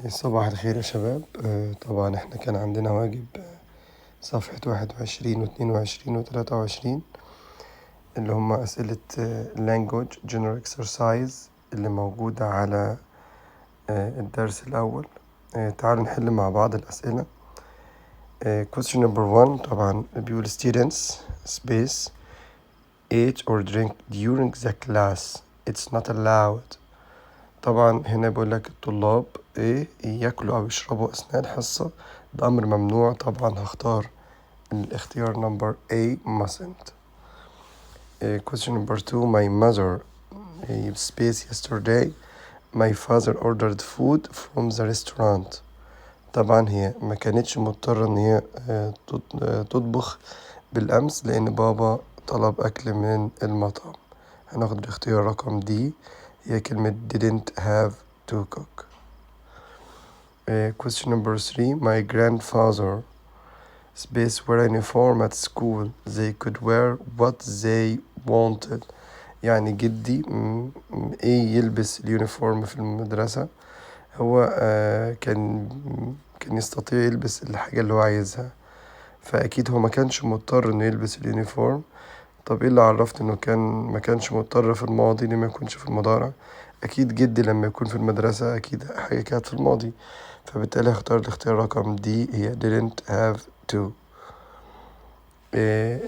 صباح الخير يا شباب. طبعا احنا كان عندنا واجب صفحة 21 و22 و23 اللي هم أسئلة language general exercise اللي موجودة على الدرس الأول. تعالوا نحل مع بعض الأسئلة. question number 1 طبعا بيقول students space eat or drink during the class it's not allowed. طبعا هنا بيقول لك الطلاب ياكلوا او يشربوا اثناء الحصة، ده امر ممنوع. طبعا هختار الاختيار number A mustn't. question number 2 my mother space yesterday my father ordered food from the restaurant. طبعا هي ما كانتش مضطرة ان هي تطبخ بالامس لان بابا طلب اكل من المطعم. هناخد الاختيار رقم D، هي كلمة didn't have to cook. question number 3 my grandfather space wear uniform at school they could wear what they wanted. يعني جدي يلبس اليونيفورم في المدرسة. هو كان يستطيع يلبس الحاجة اللي هو عايزها، فأكيد هو ما كانش مضطر إنه يلبس اليونيفورم. طب ايه اللي عرفت انه ما كانش مضطر في الماضي؟ ليه ما يكونش في المضارع؟ اكيد جدي لما يكون في المدرسة اكيد حاجة كانت في الماضي، فبالتالي هختار الاختيار رقم دي، هي didn't have to.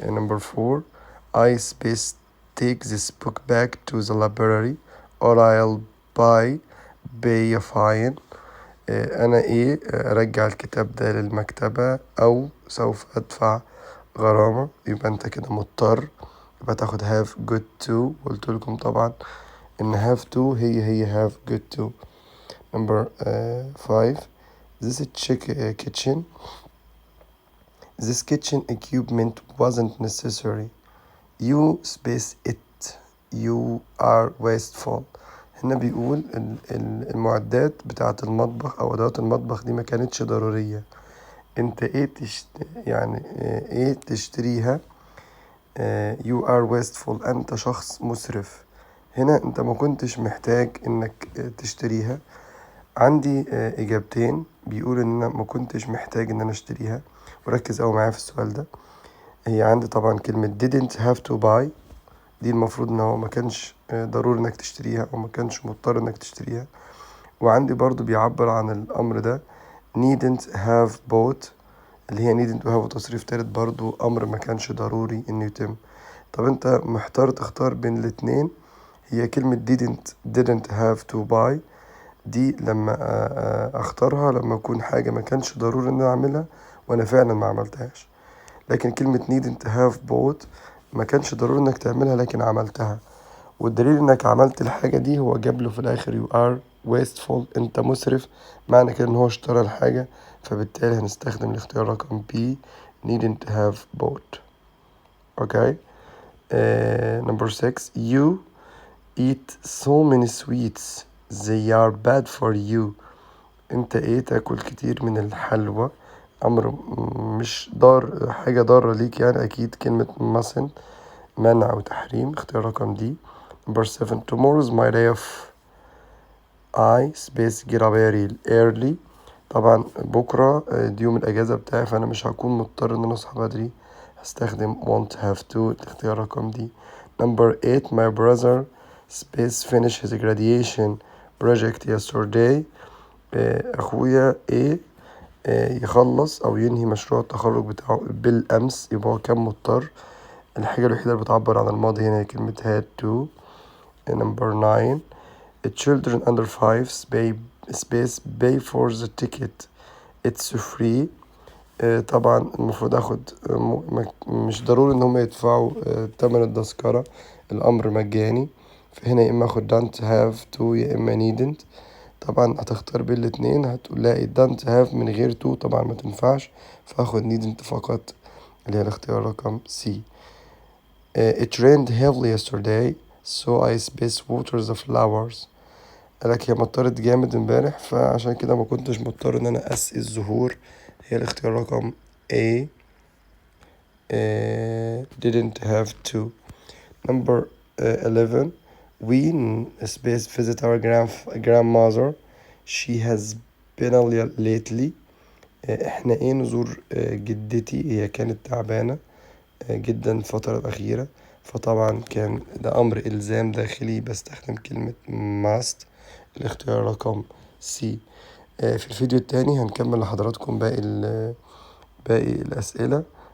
number 4 I space take this book back to the library or I'll pay a fine. انا ارجع الكتاب ده للمكتبة او سوف ادفع غرامة. يبقى انت كده مضطر، يبقى تاخد have good to. قلت لكم طبعا ان have to هي have good to. number 5 this kitchen this kitchen equipment wasn't necessary you space it you are wasteful. هنا بيقول المعدات بتاعة المطبخ أو أدوات المطبخ دي ما كانتش ضرورية. أنت يعني تشتريها. you are wasteful أنت شخص مسرف. هنا أنت ما كنتش محتاج إنك تشتريها. عندي إجابتين بيقول إن أنا ما كنتش محتاج إن أنا أشتريها، وركز أوي معايا في السؤال ده. هي عندي طبعا كلمة didn't have to buy، دي المفروض إن هو ما كانش ضروري إنك تشتريها أو ما كانش مضطر إنك تشتريها. وعندي برضو بيعبر عن الأمر ده needn't have bought، اللي هي needn't to have تصريف تالت برضو أمر ما كانش ضروري إنه يتم. طب أنت محتار تختار بين الاتنين. هي كلمة didn't have to buy دي لما أختارها لما أكون حاجة ما كانش ضروري إن أنا أعملها وأنا فعلا ما عملتهاش. لكن كلمة needn't have bought ما كانش ضروري إنك تعملها لكن عملتها، والدليل إنك عملت الحاجة دي هو جاب له في الآخر you are wasteful أنت مسرف، معنى كده إن هو اشترى الحاجة. فبالتالي هنستخدم الاختيار رقم B needn't have bought. okay. number 6 you eat so many sweets they are bad for you. انت تاكل كتير من الحلوى، امر مش ضار، حاجة ضارة ليك يعني. اكيد كلمة mustn't منع وتحريم، اختيار رقم دي. number 7 tomorrow is my day off I space get up early. طبعا بكرة دي يوم الأجازة بتاعي، فأنا مش هكون مضطر إن أنا أصحى بدري، هستخدم won't have to الاختيار رقم دي. number 8 my brother space finish his graduation project yesterday. أخويا يخلص أو ينهي مشروع التخرج بتاعه بالأمس، يبقى هو كان مضطر. الحاجة الوحيدة اللي بتعبر عن الماضي هنا هي كلمة had to. number 9 children under 5 space pay for the ticket it's free. طبعا المفروض اخد مش ضروري ان هم يدفعوا تمن التذكرة، الامر مجاني. فهنا يا اما اخد don't have to يا اما needn't. طبعا هتختار بين الاتنين، هتقول لا don't have من غير to طبعا ما تنفعش، فاخد needn't فقط اللي هي الاختيار رقم C. it rained heavily yesterday so I space water the flowers. قالك هي مطرت جامد امبارح فعشان كده ما كنتش مضطر ان انا اسقي الزهور، هي الاختيار رقم A didn't have to. number 11 we space visit our grandmother she has been lately. احنا ايه نزور جدتي، هي كانت تعبانة جدا الفترة الأخيرة، فطبعا كان ده أمر إلزام داخلي بستخدم كلمة must. الاختيار رقم سي. في الفيديو التاني هنكمل لحضراتكم باقي الأسئلة.